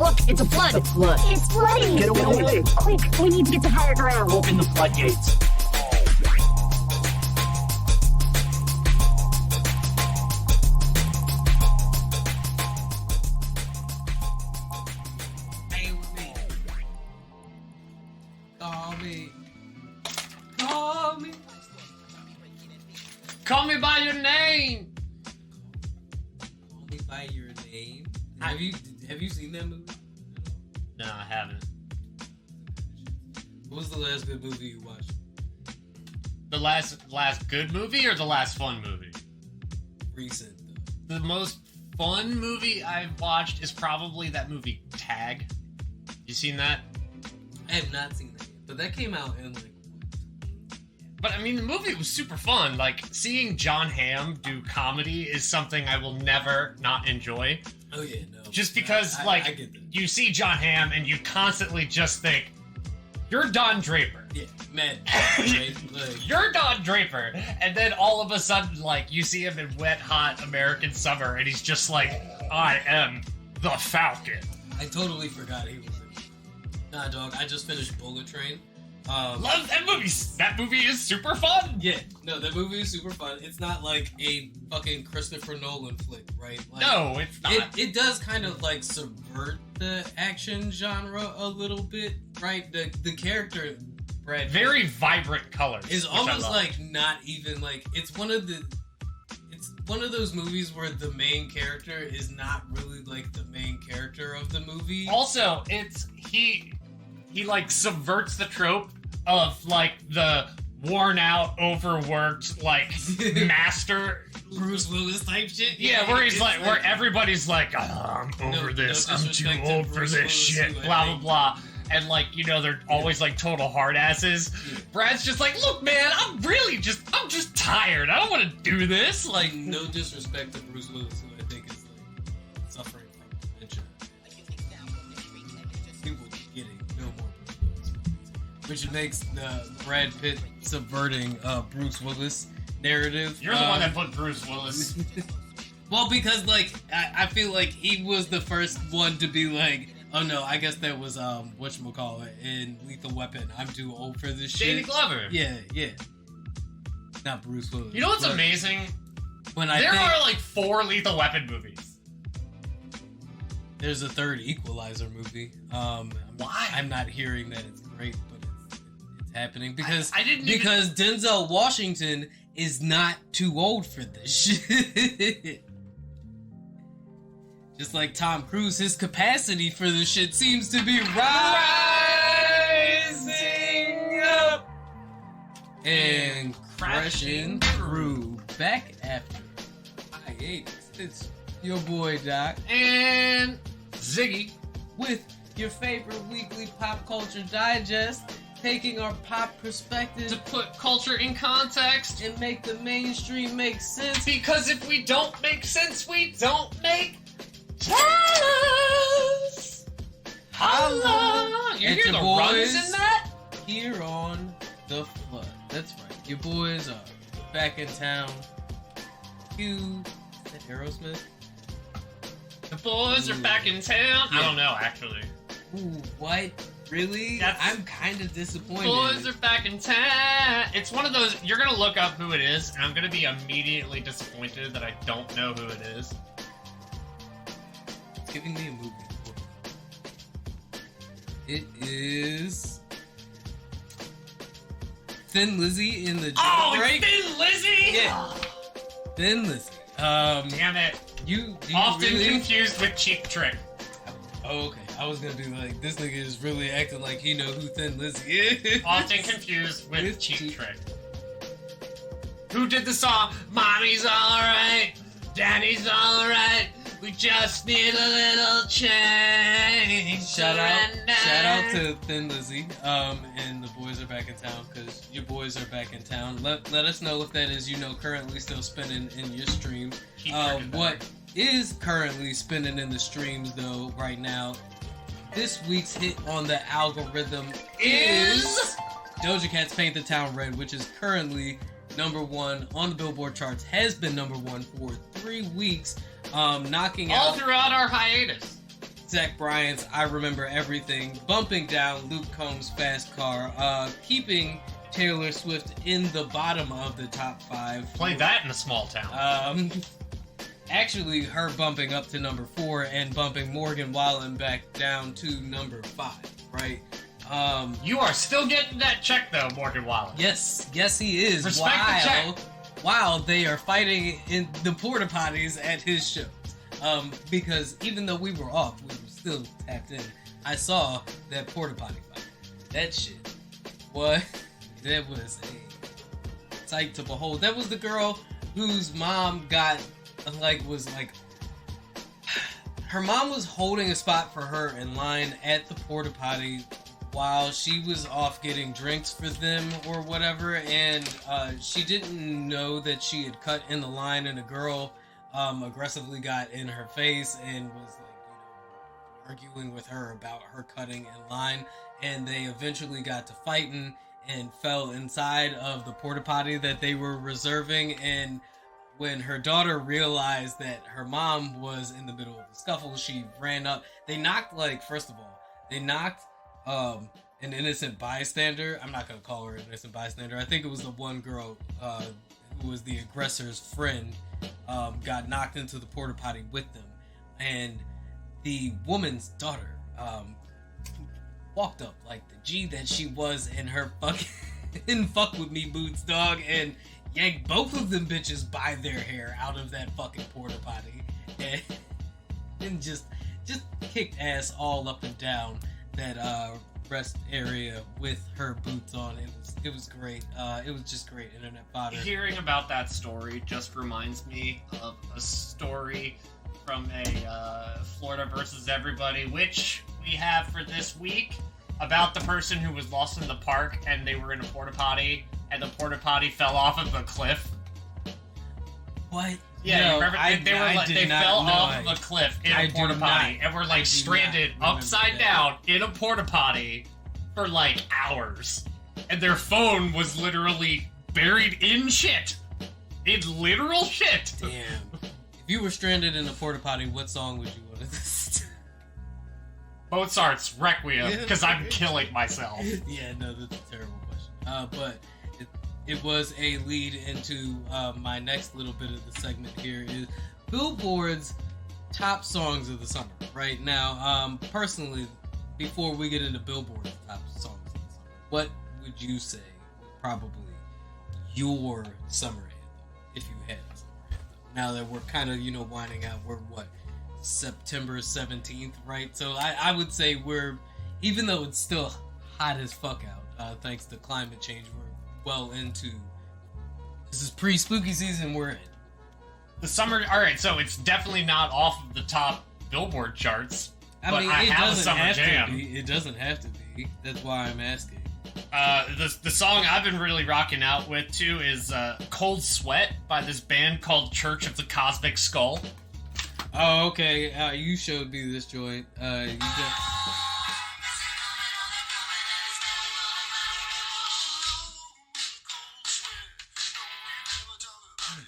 Look, it's a flood. It's flood. It's flooding. Get away. Quick, we need to get to higher ground. Open the floodgates. Stay with me. Call me. Call me. Call me by your name. Call me by your name. Have you seen that movie? No, I haven't. What was the last good movie you watched? The last good movie or the last fun movie? Recent, though. The most fun movie I've watched is probably that movie Tag. You seen that? I have not seen that yet, but that came out in like. But I mean, the movie was super fun. Like, seeing John Hamm do comedy is something I will never not enjoy. Oh yeah, no. Just because, I like, get that. you see John Hamm and you constantly just think, you're Don Draper. Yeah, man. Right? Like, You're Don Draper. And then all of a sudden, like, you see him in Wet Hot American Summer and he's just like, I am the Falcon. I totally forgot he was in it. Nah, dog, I just finished Bullet Train. Love that movie. That movie is super fun. Yeah, no, that movie is super fun. It's not like a fucking Christopher Nolan flick, right? Like, No, it's not. It does kind of like subvert the action genre a little bit, right? The character, Brad, Very vibrant colors. is which I almost love. like not even like it's one of those movies where the main character is not really like the main character of the movie. Also, it's he like subverts the trope of like the worn out, overworked, like master Bruce Willis type shit. Yeah, where he's it's like, where everybody's like, oh, I'm over this, no I'm too disrespect to old for Bruce this Willis, shit, who I blah, blah, think- blah. And like, you know, they're always like total hard asses. Yeah. Brad's just like, look, man, I'm just tired. I don't want to do this. Like, no disrespect to Bruce Willis, who I think is like suffering from dementia. People getting no more Bruce Willis movies, which makes Brad Pitt subverting Bruce Willis narrative. you're the one that put Bruce Willis. Well, because like I feel like he was the first one to be like, oh no, I guess that was whatchamacallit in Lethal Weapon. I'm too old for this shit. Danny Glover. Yeah. Not Bruce Willis. You know what's but amazing? When I There think are like 4 Lethal Weapon movies. there's a third Equalizer movie. Why? I'm not hearing that it's great, but it's happening because I didn't even- because Denzel Washington is not too old for this shit. Just like Tom Cruise, his capacity for this shit seems to be rising up and crashing through. Back after hiatus. It's your boy Doc And Ziggy. with your favorite weekly pop culture digest, taking our pop perspective To put culture in context. and make the mainstream make sense. Because if we don't make sense, we don't make us. Holla! You And hear the the boys- runs in that? Here on the flood. That's right. Your boys are back in town. Is that Aerosmith? The boys are back in town. I Yeah. don't know, actually. Ooh, what? Really? That's- I'm kind of disappointed. Boys are back in town. It's one of those, you're gonna look up who it is, and I'm gonna be immediately disappointed that I don't know who it is. It's giving me a movie. It is Thin Lizzy in the Oh, Jailbreak. it's Thin Lizzy! Yeah. Thin Lizzy. Damn it. Do you Often really? confused with Cheap Trick. Oh, okay. I was gonna be like, this nigga is really acting like he know who Thin Lizzy is. Often confused with With Cheap Cheap- Trick. Who did the song, Mommy's Alright, Daddy's Alright, we just need a little change. Shout out Surrender. to Thin Lizzy. And the boys are back in town because your boys are back in town. Let us know if that is, currently still spinning in your stream. Cheap Trick is What better. is currently spinning in the streams though right now? This week's hit on the algorithm is Doja Cat's Paint the Town Red, which is currently #1 on the Billboard charts, has been #1 for 3 weeks, knocking All out throughout our hiatus. Zach Bryant's I Remember Everything, bumping down Luke Combs' Fast Car, keeping Taylor Swift in the bottom of the top 5. Play that in a small town. Actually, her bumping up to number 4 and bumping Morgan Wallen back down to number 5, right? You are still getting that check, though, Morgan Wallen. Yes, he is. Respect the check. While they are fighting in the porta potties at his shows. Because even though we were off, we were still tapped in. I that porta potty fight. That shit. What? That was a sight to behold. That was the girl whose mom her mom was holding a spot for her in line at the porta potty while she was off getting drinks for them or whatever, and she didn't know that she had cut in the line, and a girl aggressively got in her face and was arguing with her about her cutting in line, and they eventually got to fighting and fell inside of the porta potty that they were reserving. And when her daughter realized that her mom was in the middle of the scuffle, she ran up. They knocked an innocent bystander. I'm not gonna call her an innocent bystander. I think it was the one girl who was the aggressor's friend, got knocked into the porta potty with them, and the woman's daughter walked up like the G that she was in her fucking fuck with me boots, dog, and yanked both of them bitches by their hair out of that fucking porta potty, and just kicked ass all up and down that rest area with her boots on. It was great. It was just great internet fodder. Hearing about that story just reminds me of a story from a Florida versus Everybody, which we have for this week, about the person who was lost in the park and they were in a porta potty and the porta potty fell off of a cliff. What? Yeah, no, you remember they fell off of a cliff in a porta potty and were stranded upside down in a porta potty for hours. And their phone was literally buried in shit. In literal shit. Damn. If you were stranded in a porta potty, what song would you want to listen to? Mozart's Requiem, because I'm killing myself. Yeah, no, that's a terrible question. But it was a lead into my next little bit of the segment here is Billboard's top songs of the summer. Right now, personally, before we get into Billboard's top songs of the summer, what would you say was probably your summer anthem, if you had a summer anthem? Now that we're kind of, winding out, we're September 17th, right? So I would say even though it's still hot as fuck out, thanks to climate change, we're well into, this is pre-spooky season we're in. The summer, alright, so it's definitely not off of the top Billboard charts, but I have a summer jam. It doesn't have to be, that's why I'm asking. The song I've been really rocking out with, too, is Cold Sweat by this band called Church of the Cosmic Skull. Oh, okay. You showed me this joint.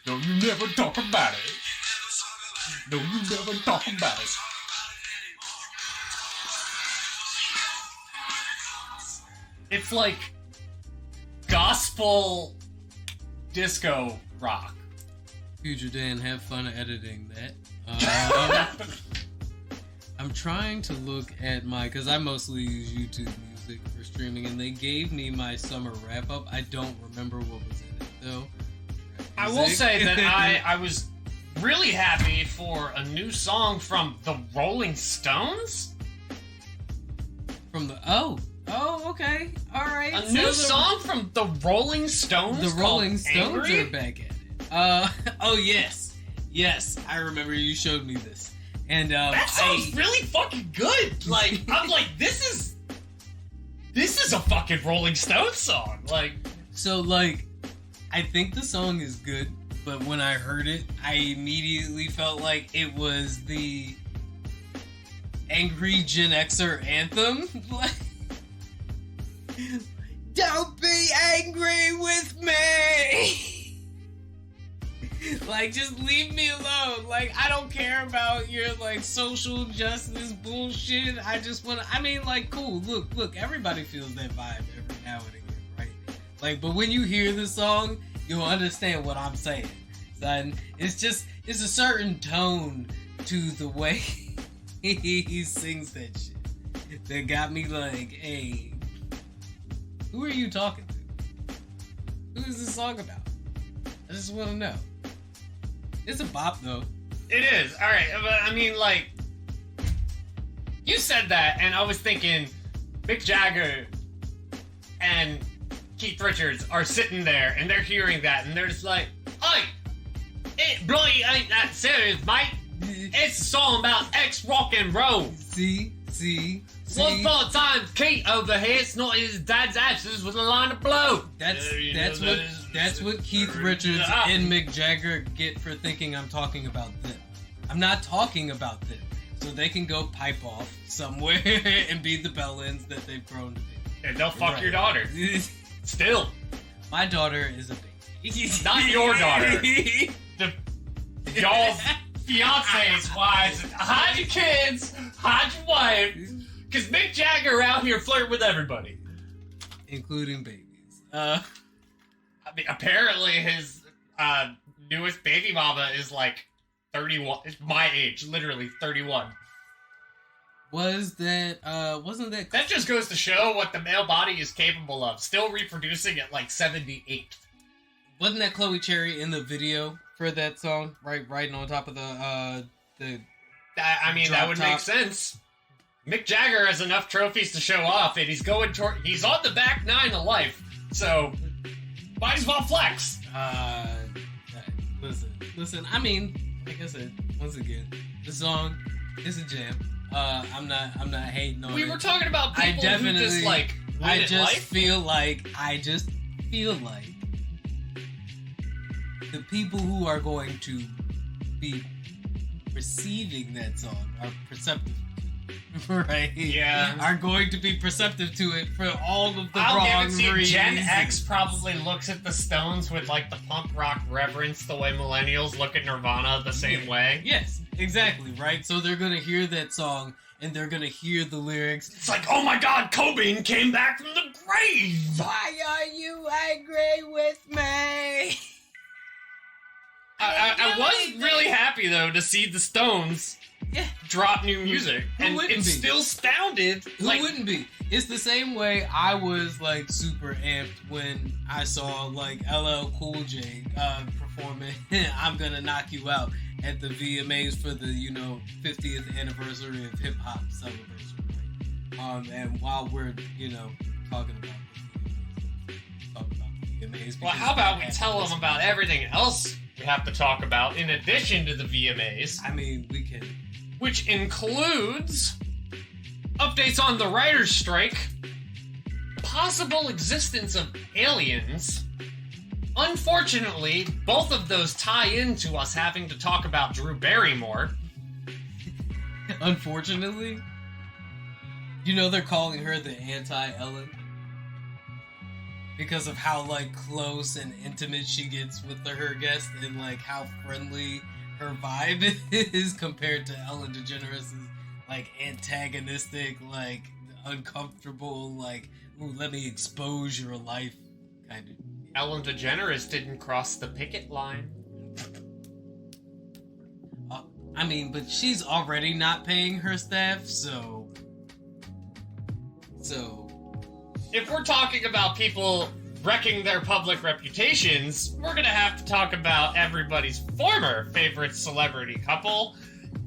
No, you never talk about it. No, you never talk about it. It's like gospel disco rock. Future Dan, have fun editing that. I'm trying to look at because I mostly use YouTube Music for streaming, and they gave me my summer wrap up. I don't remember what was in it though. I will say that I was really happy for a new song from the Rolling Stones. Okay, all right. A new song from the Rolling Stones. The Rolling Stones Angry? are back at it. Oh yes, I remember you showed me this, and that song's really fucking good. I'm like, this is a fucking Rolling Stones song. I think the song is good, but when I heard it, I immediately felt like it was the angry Gen Xer anthem. Don't be angry with me. Like, just leave me alone. Like, I don't care about your, like, social justice bullshit. I just want to, I mean, like, cool. Look, everybody feels that vibe every now and again, right? Like, but when you hear the song, you'll understand what I'm saying. Son, it's a certain tone to the way he sings that shit that got me like, hey, who are you talking to? Who is this song about? I just want to know. It's a bop, though. It is. All right. But I mean, like, you said that, and I was thinking Mick Jagger and Keith Richards are sitting there, and they're hearing that, and they're just like, "Hey, it bloody ain't that serious, mate. It's a song about ex-rock and roll." See? One more time, Keith over here snotted his dad's ashes with a line of blow. That's what Keith Richards and Mick Jagger get for thinking I'm talking about them. I'm not talking about them. So they can go pipe off somewhere and be the bellends that they've grown to be. And they'll fuck your daughter. Still. My daughter is a baby. Not your daughter. Y'all's fiance's wives. Hide your kids. Hide your wife. Because Mick Jagger out here flirting with everybody. Including babies. I mean, apparently his newest baby mama is like 31. It's my age, literally 31. Wasn't that... That just goes to show what the male body is capable of. Still reproducing at like 78. Wasn't that Chloe Cherry in the video for that song? Right, riding on top of the I mean, that would make sense. Mick Jagger has enough trophies to show off, and he's on the back nine of life, so might as well flex. Listen. I mean, like I said, once again, the song is a jam. I'm not hating on it. We were talking about people who just like I just life. feel like the people who are going to be receiving that song are perceptive. Right? Yeah. Are going to be perceptive to it for all of the I'll wrong give it to you. reasons. Gen X probably looks at the Stones with like the punk rock reverence the way millennials look at Nirvana the same way. Yes, exactly, right? So they're gonna hear that song and they're gonna hear the lyrics. It's like, oh my god, Cobain came back from the grave! Why are you angry with me? I was really happy though to see the Stones drop new music, and it still sounded like... Who wouldn't be? It's the same way I was like super amped when I saw like LL Cool J performing "I'm Gonna Knock You Out" at the VMAs for the 50th anniversary of hip hop celebration. Right? And while we're talking about the VMAs, well, how about we tell them about everything else we have to talk about in addition to the VMAs? I mean, we can. Which includes updates on the writer's strike, possible existence of aliens. Unfortunately, both of those tie into us having to talk about Drew Barrymore. Unfortunately? They're calling her the anti-Ellen? Because of how, like, close and intimate she gets with her guests and, like, how friendly her vibe is compared to Ellen DeGeneres' like antagonistic, like uncomfortable, like, ooh, let me expose your life kind of. Ellen DeGeneres didn't cross the picket line. I mean, but she's already not paying her staff, so if we're talking about people wrecking their public reputations, we're gonna have to talk about everybody's former favorite celebrity couple.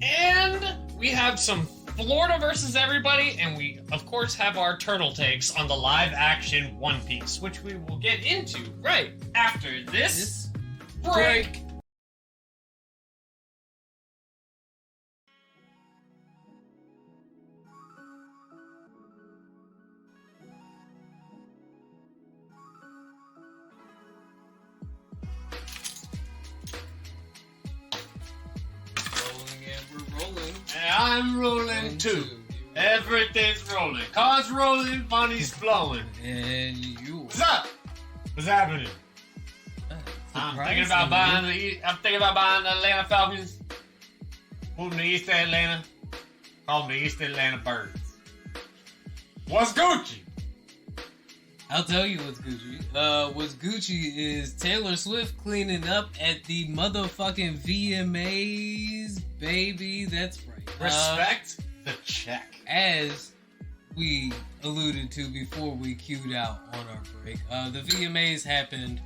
And we have some Florida versus everybody, and we, of course, have our turtle takes on the live-action One Piece, which we will get into right after this break. I'm rolling too. Everything's rolling. Cars rolling, money's flowing. And you. What's up? What's happening? I'm price. thinking about buying the Atlanta Falcons. Moving to East Atlanta. Call them the East Atlanta Birds. What's Gucci? I'll tell you what's Gucci. What's Gucci is Taylor Swift cleaning up at the motherfucking VMAs, baby. That's right. Respect the check. As we alluded to before we queued out on our break, the VMAs happened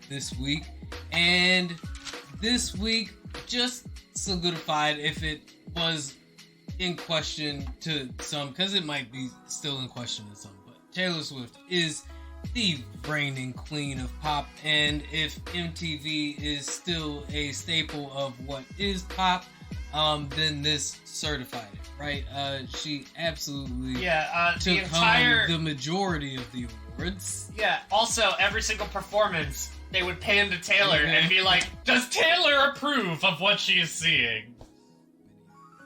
this week, and this week just solidified if it was in question to some, because it might be still in question to some, but Taylor Swift is the reigning queen of pop, and if MTV is still a staple of what is pop, then this certified it, right? She absolutely took home the majority of the awards. Yeah, also, every single performance, they would pan to Taylor and be like, does Taylor approve of what she is seeing?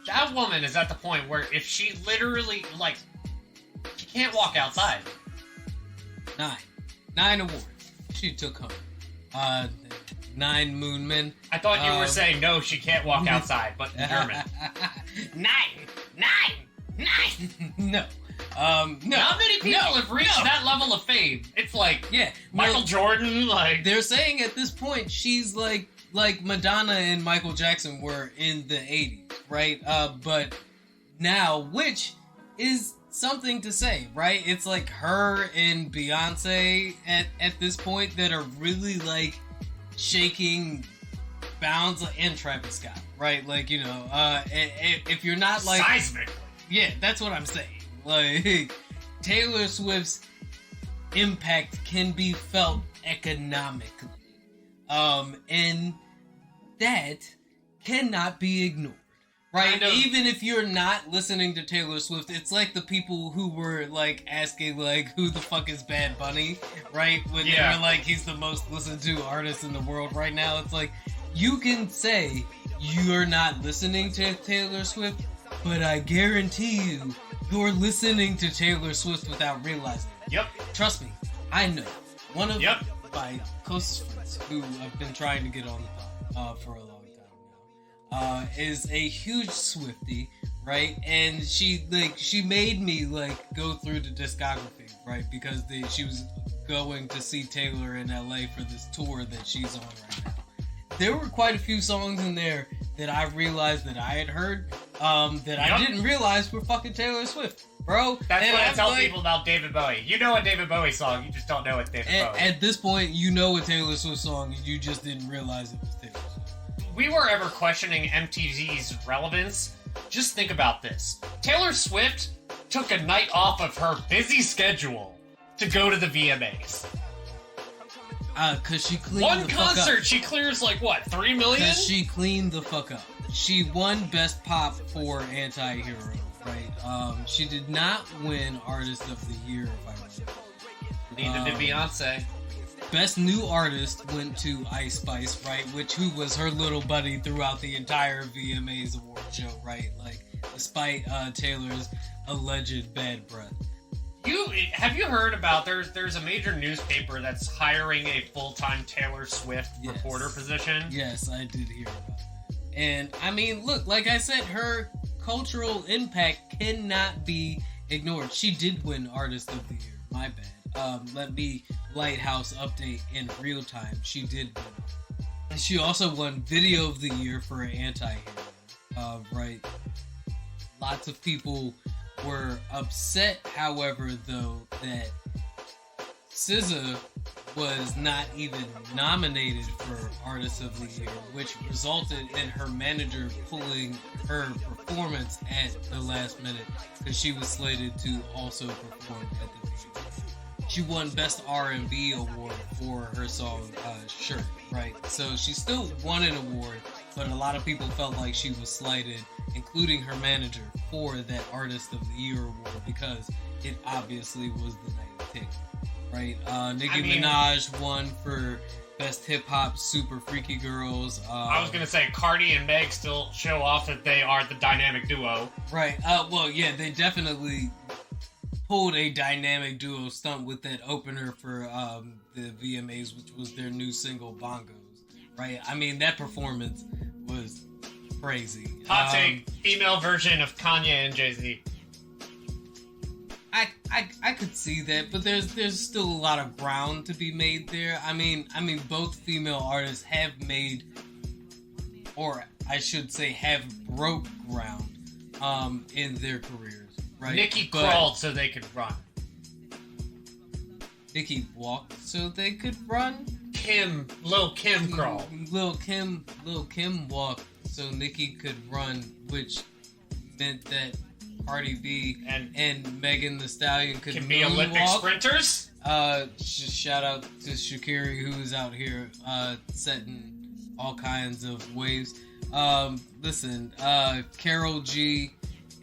That woman is at the point where if she literally, like, she can't walk outside. 9 awards she took home. 9 Moon Men. I thought you were saying no, she can't walk outside, but in German. 9. No. No. Not many people have reached that level of fame. It's like, Michael Jordan, like... They're saying at this point, she's like Madonna and Michael Jackson were in the 80s, right? But now, which is something to say, right? It's like her and Beyonce at this point that are really, like, shaking bounds, and Travis Scott, right? Like, you know, if you're not, like... Seismically. Yeah, that's what I'm saying. Like, Taylor Swift's impact can be felt economically. And that cannot be ignored. Right? Even if you're not listening to Taylor Swift, it's like the people who were, like, asking, like, who the fuck is Bad Bunny, right? When they were like, he's the most listened to artist in the world right now. It's like, you can say you're not listening to Taylor Swift, but I guarantee you're listening to Taylor Swift without realizing it. Yep. Trust me, I know. One of my closest friends who I've been trying to get on the pod for a long time now is a huge Swiftie, right? And she made me, like, go through the discography, right? Because she was going to see Taylor in LA for this tour that she's on right now. There were quite a few songs in there that I realized that I had heard that I didn't realize were fucking Taylor Swift, bro. That's what I tell people about David Bowie. You know a David Bowie song, you just don't know it's David Bowie. At this point, you know a Taylor Swift song and you just didn't realize it was Taylor Swift. If we were ever questioning MTV's relevance, just think about this. Taylor Swift took a night off of her busy schedule to go to the VMAs. Cause she cleaned One the fuck up. concert, she clears like what, 3 million? Cause she cleaned the fuck up. She won Best Pop for Anti-Hero, right? She did not win Artist of the Year, if I remember. Neither did Beyonce. Best New Artist went to Ice Spice, right? Who was her little buddy throughout the entire VMAs award show, right? Like, despite Taylor's alleged bad breath. Have you heard about there's a major newspaper that's hiring a full-time Taylor Swift reporter position? Yes, I did hear about that. And I mean, look, like I said, her cultural impact cannot be ignored. She did win Artist of the Year. My bad. Let me Lighthouse update in real time. She did win. And she also won Video of the Year for Anti-Hero. Right. Lots of people were upset, however, though, that SZA was not even nominated for Artist of the Year, which resulted in her manager pulling her performance at the last minute because she was slated to also perform at the VMAs. She won Best R&B award for her song Shirt, right? So she still won an award, but a lot of people felt like she was slighted, including her manager, for that Artist of the Year award because it obviously was the night of Taylor, right? Nicki Minaj won for Best Hip Hop Super Freaky Girls. I was gonna say Cardi and Meg still show off that they are the dynamic duo. Right. Well, yeah, they definitely pulled a dynamic duo stunt with that opener for the VMAs, which was their new single Bongos. right? I mean, that performance was crazy. Hot take, female version of Kanye and Jay-Z. I could see that, but there's still a lot of ground to be made there. I mean, both female artists have made, or I should say, have broke ground in their careers, right? Nicki crawled so they could run. Nicki walked so they could run. Lil Kim crawled. Lil Kim walked so Nicki could run, which meant that Cardi B and Megan Thee Stallion could be Olympic walk. sprinters. Shout out to Shakira, who's out here setting all kinds of waves. Listen, Karol G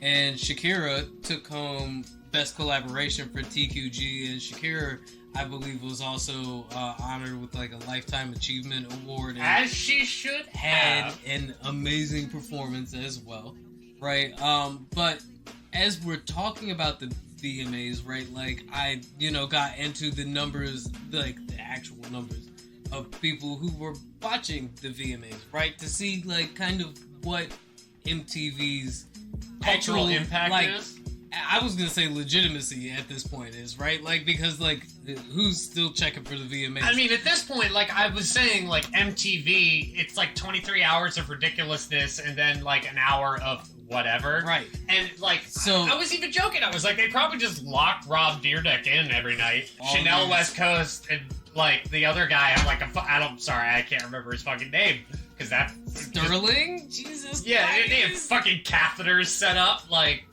and Shakira took home Best Collaboration for TQG, and Shakira, I believe, was also honored with like a Lifetime Achievement Award. As she should had have. an amazing performance as well, right? But as we're talking about the VMAs, right, like I, got into the numbers, like the actual numbers of people who were watching the VMAs, right, to see like kind of what MTV's Cultural actual impact is? I was gonna say legitimacy at this point is, right? Like, because like who's still checking for the VMAs? I mean, at this point, like I was saying, like MTV, it's like 23 hours of ridiculousness and then like an hour of whatever. Right. And like, so I was even joking. I was like, they probably just lock Rob Dyrdek in every night. Chanel West Coast and like the other guy. I'm like, sorry, I can't remember his fucking name because that's Sterling. Jesus. Yeah, Christ. they have fucking catheters set up. Like,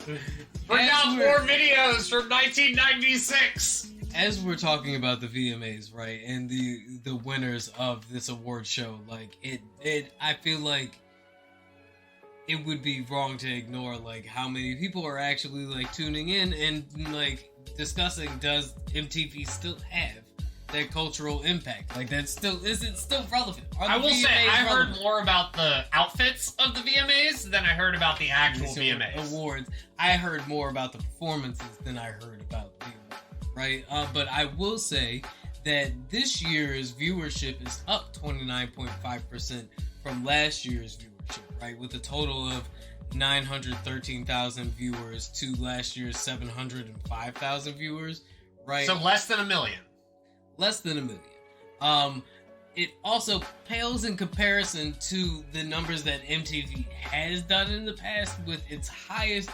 bring out more videos from 1996. As we're talking about the VMAs, right, and the winners of this award show, like I feel like it would be wrong to ignore like how many people are actually like tuning in and like discussing, does MTV still have that cultural impact? Like, is it still relevant? I will say I relevant? heard more about the outfits of the VMAs than I heard about the actual VMAs. Awards. I heard more about the performances than I heard about the awards, right? But I will say that this year's viewership is up 29.5% from last year's viewership, right? With a total of 913,000 viewers to last year's 705,000 viewers, right? So less than a million. Less than a million. It also pales in comparison to the numbers that MTV has done in the past, with its highest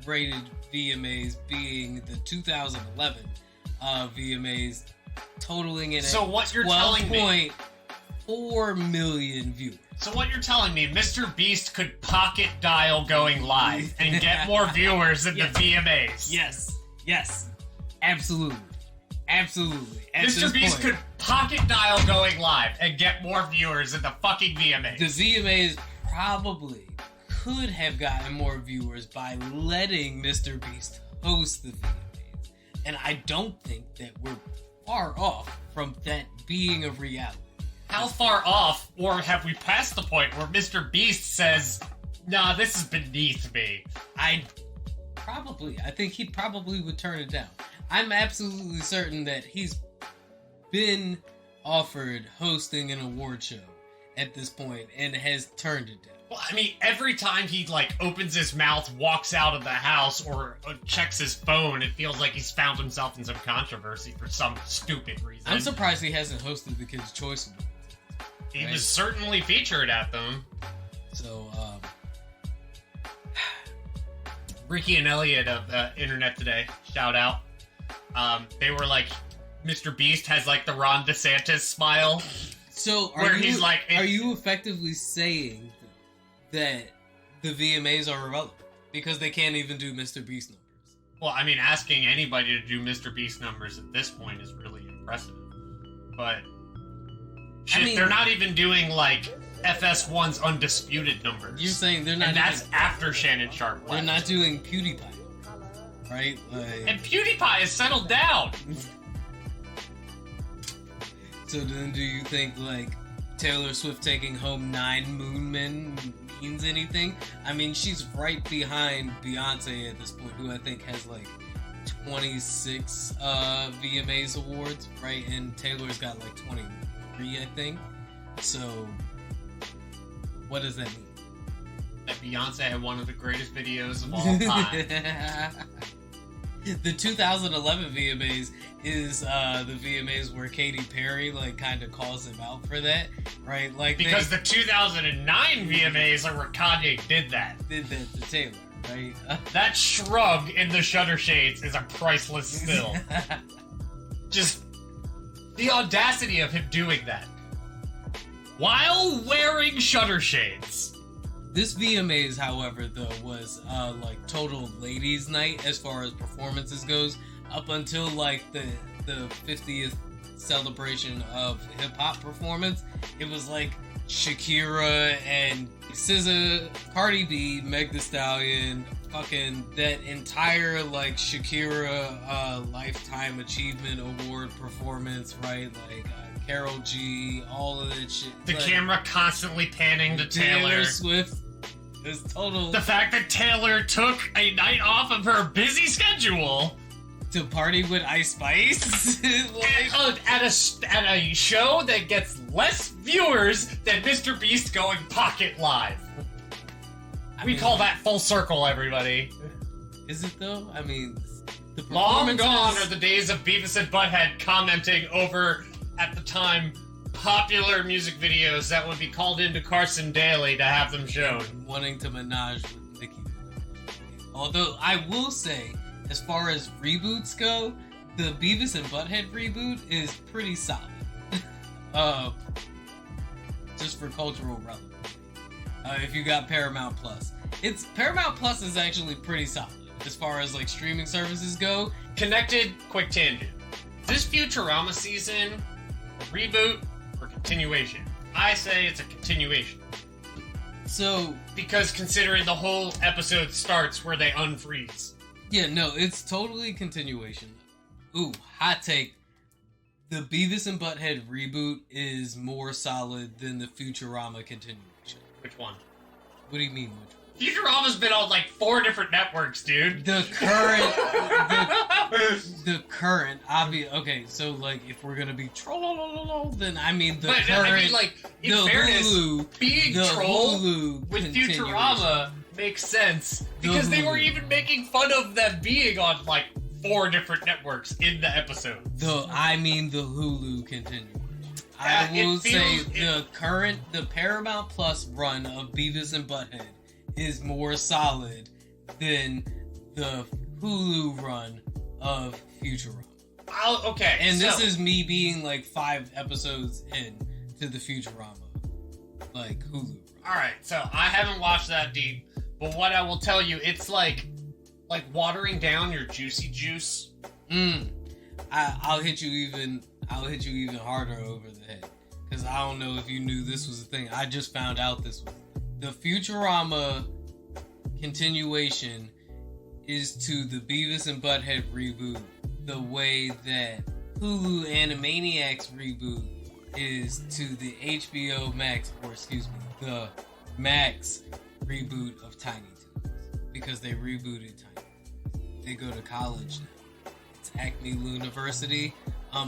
rated VMAs being the 2011 VMAs, totaling in so what you're telling me, 12.4 million viewers. So what you're telling me, Mr. Beast could pocket dial going live and get more viewers than the VMAs. Yes. Absolutely. Mr. Beast could pocket dial going live and get more viewers than the fucking VMAs. The VMAs probably could have gotten more viewers by letting Mr. Beast host the VMAs. And I don't think that we're far off from that being a reality. How far off, or have we passed the point where Mr. Beast says, nah, this is beneath me? I think he probably would turn it down. I'm absolutely certain that he's been offered hosting an award show at this point and has turned it down. Well, I mean, every time he, like, opens his mouth, walks out of the house, or checks his phone, it feels like he's found himself in some controversy for some stupid reason. I'm surprised he hasn't hosted the Kids' Choice Awards. He was certainly featured at them. So, Ricky and Elliot of Internet Today, shout out. They were like, Mr. Beast has like the Ron DeSantis smile. So, are you effectively saying that the VMAs are irrelevant because they can't even do Mr. Beast numbers? Well, I mean, asking anybody to do Mr. Beast numbers at this point is really impressive. But shit, they're not even doing like FS1's undisputed numbers. You're saying they're not, and that's after Shannon Sharp left. They're not doing PewDiePie, right? And PewDiePie has settled down. So then, do you think like Taylor Swift taking home 9 Moonmen means anything? I mean, she's right behind Beyonce at this point, who I think has like 26 VMAs awards, right? And Taylor's got like 23, I think. So, what does that mean? That Beyonce had one of the greatest videos of all time. The 2011 VMAs is the VMAs where Katy Perry like kind of calls him out for that, right? Like because the 2009 VMAs are where Kanye did that. Did that to Taylor, right? That shrug in the shutter shades is a priceless still. Just the audacity of him doing that while wearing shutter shades. This VMAs, however, though, was like total ladies' night as far as performances goes, up until like the 50th celebration of hip hop performance. It was like Shakira and SZA, Cardi B, Meg Thee Stallion, fucking that entire like Shakira Lifetime Achievement Award performance, right? Like Karol G, all of that shit. The like, camera constantly panning to Taylor Swift. It's total. The fact that Taylor took a night off of her busy schedule to party with Ice Spice like, at a show that gets less viewers than Mr. Beast going pocket live. We call that full circle, everybody. Is it though? I mean, the long gone are the days of Beavis and Butthead commenting over, at the time, popular music videos that would be called into Carson Daly to have them shown. Wanting to menage with Nicki. Although I will say, as far as reboots go, the Beavis and Butthead reboot is pretty solid. Just for cultural relevance. If you got Paramount Plus. Paramount Plus is actually pretty solid as far as like streaming services go. Connected, quick tangent. This Futurama season, reboot or continuation? I say it's a continuation. So, because considering the whole episode starts where they unfreeze. Yeah, no, it's totally continuation. Ooh, hot take. The Beavis and Butthead reboot is more solid than the Futurama continuation. Which one? What do you mean, which one? Futurama's been on like 4 different networks, dude. The current, the current, obvious. Okay, so like if we're gonna be troll, then I mean the current. I mean, like in fairness, Hulu, being troll with Futurama makes sense because they were even making fun of them being on like 4 different networks in the episode. I mean the Hulu continuation. I will say the Paramount Plus run of Beavis and Butthead is more solid than the Hulu run of Futurama. Okay. And this is me being like 5 episodes in to the Futurama, like Hulu run. Alright, so I haven't watched that deep, but what I will tell you, it's like watering down your juicy juice. I'll hit you even harder over the head. Because I don't know if you knew this was a thing. I just found out this was. The Futurama continuation is to the Beavis and Butthead reboot the way that Hulu Animaniacs reboot is to the HBO Max, or excuse me, the Max reboot of Tiny Toons. Because they rebooted Tiny Toons. They go to college now. It's Acme University.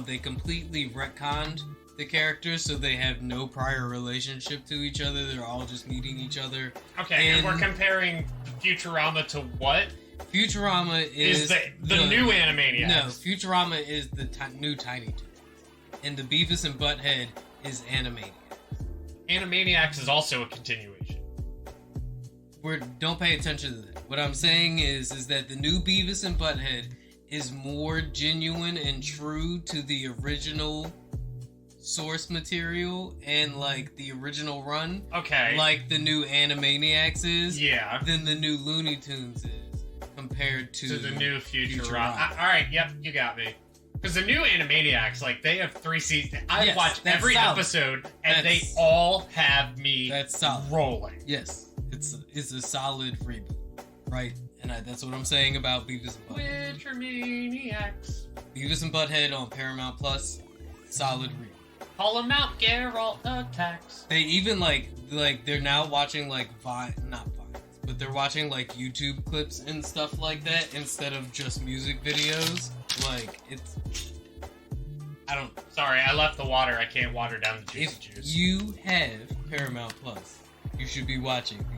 They completely retconned the characters, so they have no prior relationship to each other. They're all just meeting each other. Okay, and we're comparing Futurama to what? Futurama is the new Animaniacs. No, Futurama is the new Tiny Toons. And the Beavis and Butthead is Animaniacs. Animaniacs is also a continuation. Don't pay attention to that. What I'm saying is that the new Beavis and Butthead is more genuine and true to the original source material and like the original run. Okay. Like the new Animaniacs is. Yeah. Than the new Looney Tunes is compared to the new Futurama. Alright, yep, you got me. Because the new Animaniacs, like, they have 3 seasons. I've watched every episode, and they all have me rolling. Yes, it's a solid reboot, right? And that's what I'm saying about Beavis and Butthead. Wintermaniacs. Beavis and Butthead on Paramount Plus, solid reboot. Call them out, Geralt attacks. They even like they're now watching like not Vines, but they're watching like YouTube clips and stuff like that instead of just music videos. Like I don't. Sorry, I left the water. I can't water down the juice. If you have Paramount Plus, you should be watching these.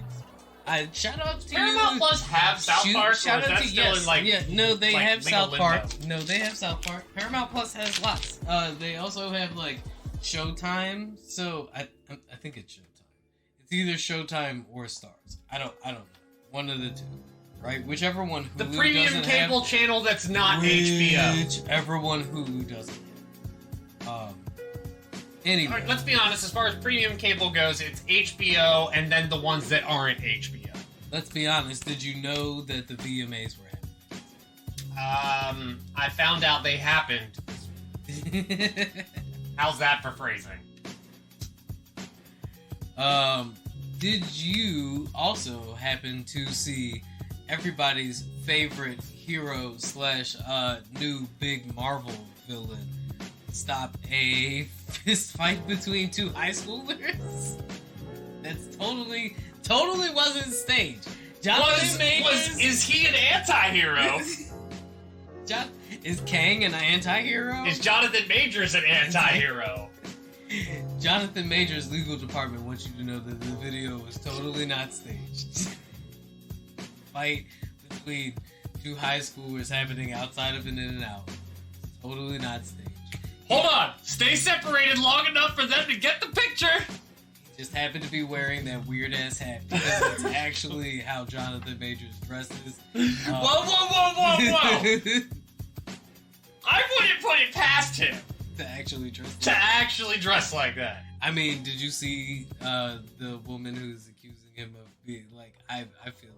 Shout out to Paramount Plus have South Park. Shout out to still in, like, no, they like, have legal South Park. limbo? No, they have South Park. Paramount Plus has lots. They also have like Showtime. So I think it's Showtime. It's either Showtime or Stars. I don't know. One of the two, right? Whichever one. Hulu The premium doesn't cable have, channel that's not HBO. Whichever one Hulu doesn't have. Anyway. All right, let's be honest. As far as premium cable goes, it's HBO, and then the ones that aren't HBO. Let's be honest. Did you know that the VMAs were happening? I found out they happened. How's that for phrasing? Did you also happen to see everybody's favorite hero / new big Marvel villain stop a fist fight between two high schoolers? That's totally wasn't staged. Johnathan Majors Is he an anti-hero? Is Kang an anti-hero? Is Johnathan Majors an anti-hero? Johnathan Majors' legal department wants you to know that the video was totally not staged. Fight between two high schoolers happening outside of an In-N-Out. Totally not staged. Hold on! Stay separated long enough for them to get the picture! He just happened to be wearing that weird-ass hat because that's actually how Johnathan Majors dresses. Whoa! I wouldn't put it past him to actually dress like that. I mean, did you see the woman who's accusing him of being like? I feel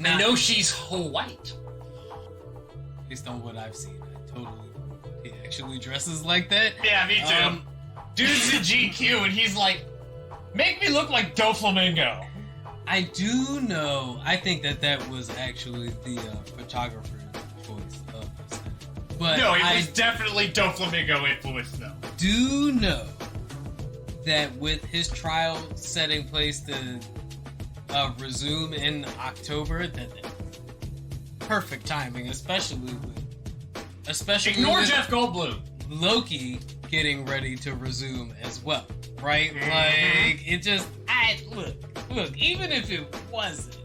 like. I know she's white. Based on what I've seen, I totally believe he actually dresses like that. Yeah, me too. Dude's in GQ and he's like, make me look like Doflamingo. I do know. I think that was actually the photographer's choice of this. But no, it was definitely Doflamingo influenced though. Do know that with his trial setting place to resume in October, that perfect timing, especially Ignore with Jeff Goldblum. Loki getting ready to resume as well, right? Like it just, look. Even if it wasn't,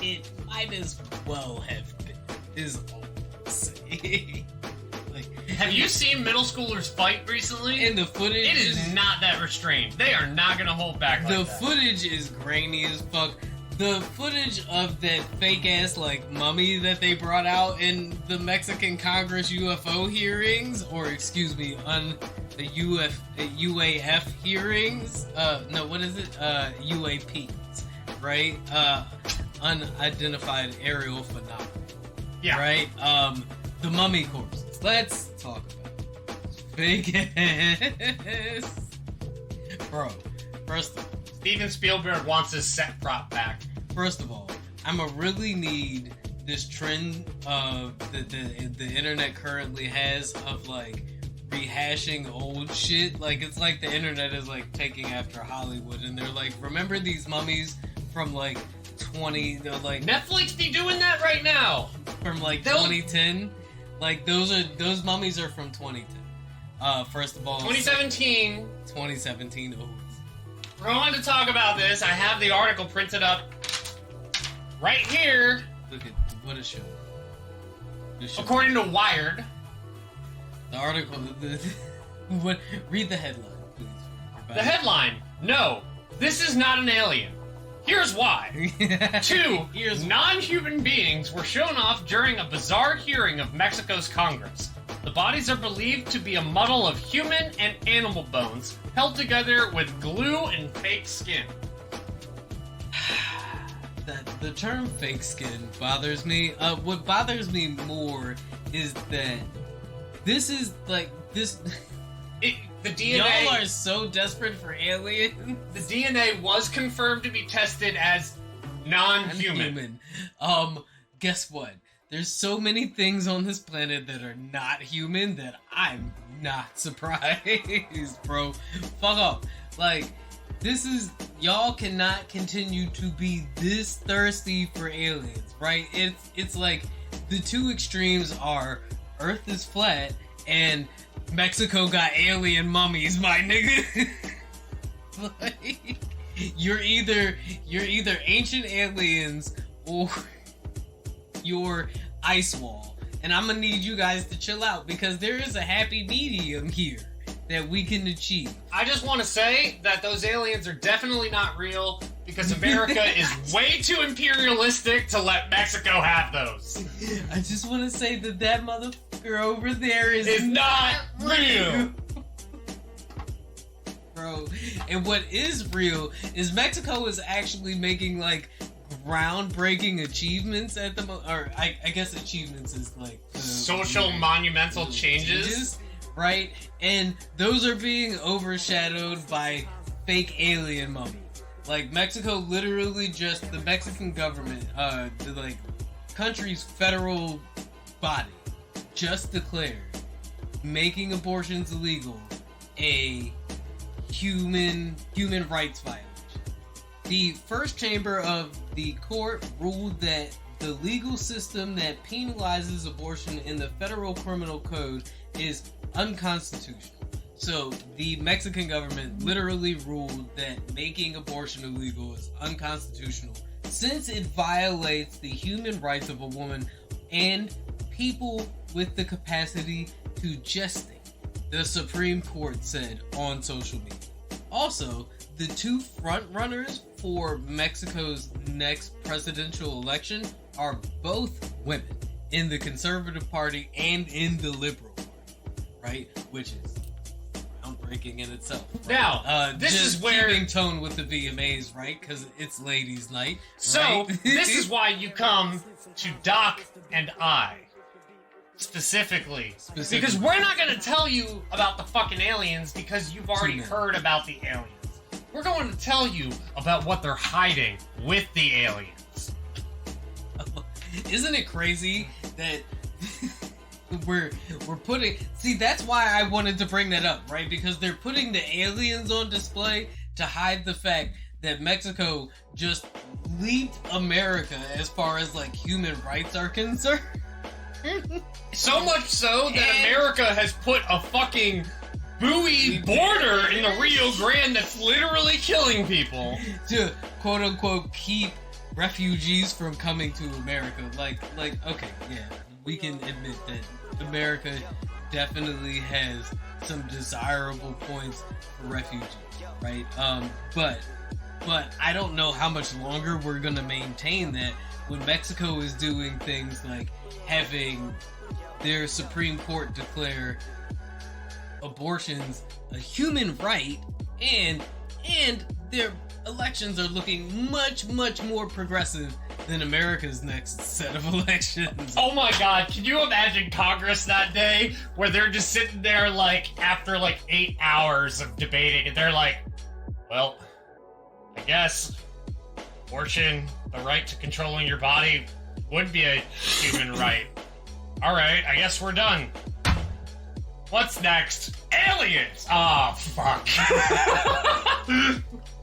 it might as well have been. Is all I'm saying. Like, have you seen middle schoolers fight recently? And the footage, it is not that restrained. They are not gonna hold back. Like the that. footage is grainy as fuck. The footage of that fake ass like mummy that they brought out in the Mexican Congress UFO hearings, or excuse me, on the UAF hearings. No, what is it? UAPs, right? Unidentified aerial phenomena. Yeah. Right. The mummy corpses. Let's talk about it. Fake ass, bro. First of all, Steven Spielberg wants his set prop back. First of all, I'ma really need this trend that the internet currently has of like rehashing old shit. Like it's like the internet is like taking after Hollywood, and they're like, remember these mummies from like 20? They're like Netflix be doing that right now. From like 2010. Like those mummies are from 2010. First of all, 2017. 2017. Oh. We're going to talk about this. I have the article printed up right here. Look at what a show. According to Wired. The article. What? Read the headline, please. The headline: no, this is not an alien. Here's why. Two non-human beings were shown off during a bizarre hearing of Mexico's Congress. The bodies are believed to be a muddle of human and animal bones held together with glue and fake skin. The term fake skin bothers me. What bothers me more is that this is like this. The DNA. Y'all are so desperate for aliens. The DNA was confirmed to be tested as non-human. Guess what? There's so many things on this planet that are not human that I'm not surprised, bro. Fuck off. Like, y'all cannot continue to be this thirsty for aliens, right? It's like the two extremes are Earth is flat and Mexico got alien mummies, my nigga. Like, you're either ancient aliens or you're ice wall. And I'm gonna need you guys to chill out because there is a happy medium here that we can achieve. I just want to say that those aliens are definitely not real because America is way too imperialistic to let Mexico have those. I just want to say that motherfucker over there is not real. Bro, and what is real is Mexico is actually making like groundbreaking achievements at the or I guess achievements is like social monumental changes, right? And those are being overshadowed by fake alien mummies. Like Mexico literally just the Mexican government, the like country's federal body just declared making abortions illegal a human rights violation. The first chamber of the court ruled that the legal system that penalizes abortion in the federal criminal code is unconstitutional. So the Mexican government literally ruled that making abortion illegal is unconstitutional since it violates the human rights of a woman and people with the capacity to gestate, the Supreme Court said on social media. Also, the two frontrunners for Mexico's next presidential election are both women in the Conservative Party and in the Liberal Party, right? Which is groundbreaking in itself. Right? Now, this just is where keeping tone with the VMAs, right? Because it's ladies' night. So, right? this is why you come to Doc and I. Specifically. Because we're not going to tell you about the fucking aliens because you've already heard about the aliens. We're going to tell you about what they're hiding with the aliens. Isn't it crazy that we're putting... See, that's why I wanted to bring that up, right? Because they're putting the aliens on display to hide the fact that Mexico just leaped America as far as, like, human rights are concerned. So much so that America has put a fucking buoy border in the Rio Grande that's literally killing people. To, quote-unquote, keep refugees from coming to America. Like, okay, yeah, we can admit that America definitely has some desirable points for refugees, right? But I don't know how much longer we're gonna maintain that when Mexico is doing things like having their Supreme Court declare abortions a human right, and their elections are looking much more progressive than America's next set of elections. Oh my god, can you imagine Congress that day where they're just sitting there like after like 8 hours of debating and they're like, well, I guess abortion, the right to controlling your body, would be a human right. Alright, I guess we're done. What's next? Aliens! Oh, fuck.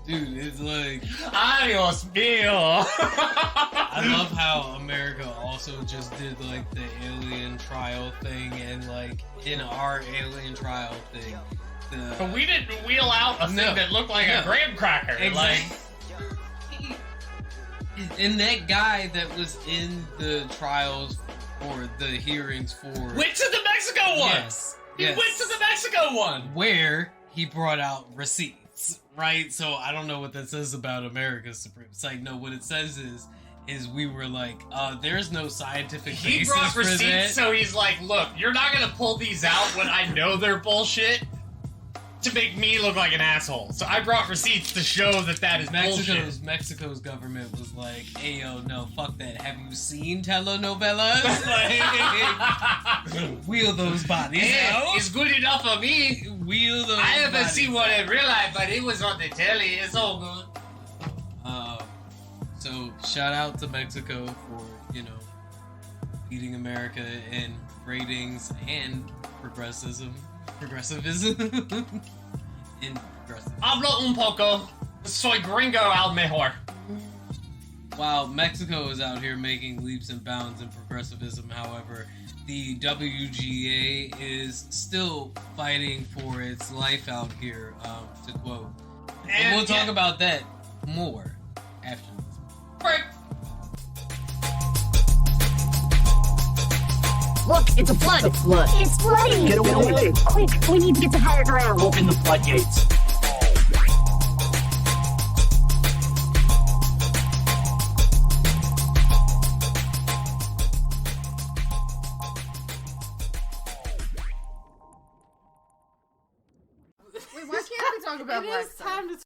Dude, it's like... Adios, mío! I love how America also just did, like, the alien trial thing, and, like, in our alien trial thing, but we didn't wheel out a thing that looked like a graham cracker. Exactly. And that guy that was in the trials or the hearings for... Went to the Mexico one! Yes. He went to the Mexico one! Where he brought out receipts, right? So I don't know what that says about America's Supreme... It's like, no, what it says is we were like, there's no scientific basis He brought receipts, for that. so he's like, look, you're not gonna pull these out when I know they're bullshit to make me look like an asshole. So I brought receipts to show that is bullshit. Mexico's government was like, hey, yo, no, fuck that. Have you seen telenovelas? Like, wheel those bodies out. It's good enough for me. Wheel those I haven't bodies seen one in real life, but it was on the telly. It's all good. So, shout out to Mexico for, beating America in ratings and progressivism. Hablo un poco. Soy gringo al mejor. While Mexico is out here making leaps and bounds in progressivism, however, the WGA is still fighting for its life out here, to quote. And we'll talk about that more after this break. Look, it's a flood. The flood. It's flooding. Get away. Quick, we need to get to higher ground. Open the floodgates. Wait, why can't we talk about It black is stuff? time to